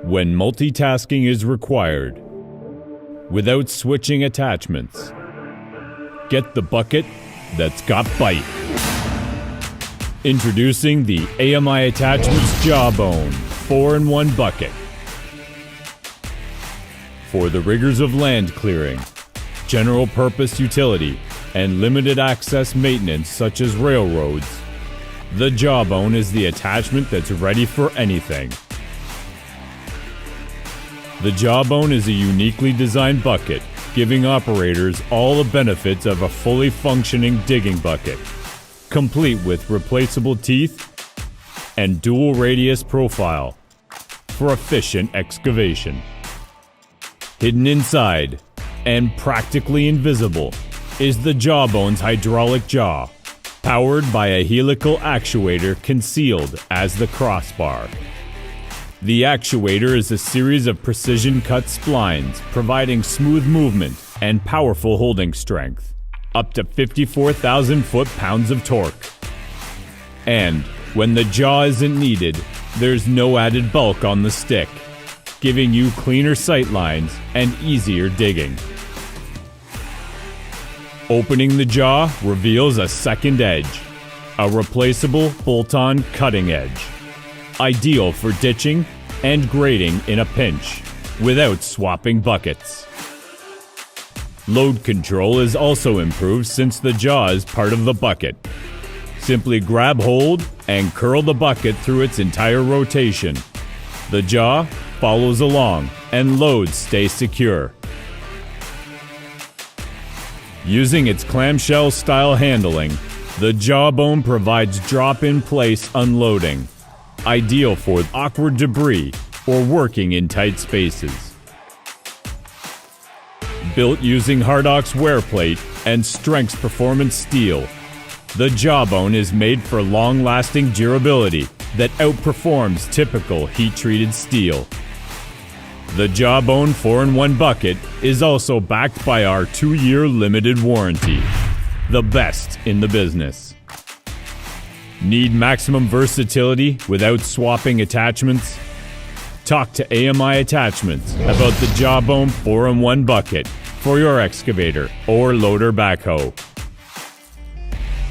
when multitasking is required, without switching attachments. Get the bucket that's got bite. Introducing the AMI Attachments Jawbone 4-in-1 Bucket. For the rigors of land clearing, general purpose utility, and limited access maintenance such as railroads, the Jawbone is the attachment that's ready for anything. The Jawbone is a uniquely designed bucket, giving operators all the benefits of a fully functioning digging bucket, complete with replaceable teeth and dual radius profile for efficient excavation. Hidden inside and practically invisible is the Jawbone's hydraulic jaw, powered by a helical actuator concealed as the crossbar. The actuator is a series of precision-cut splines, providing smooth movement and powerful holding strength, up to 54,000 foot-pounds of torque. And when the jaw isn't needed, there's no added bulk on the stick, giving you cleaner sight lines and easier digging. Opening the jaw reveals a second edge, a replaceable bolt-on cutting edge, ideal for ditching and grading in a pinch, without swapping buckets. Load control is also improved since the jaw is part of the bucket. Simply grab hold and curl the bucket through its entire rotation. The jaw follows along and loads stay secure. Using its clamshell-style handling, the Jawbone provides drop-in-place unloading, ideal for awkward debris or working in tight spaces. Built using Hardox wear plate and Strengths Performance steel, the Jawbone is made for long-lasting durability that outperforms typical heat-treated steel. The Jawbone 4-in-1 Bucket is also backed by our 2-year limited warranty, the best in the business. Need maximum versatility without swapping attachments? Talk to AMI Attachments about the Jawbone 4-in-1 Bucket for your excavator or loader backhoe.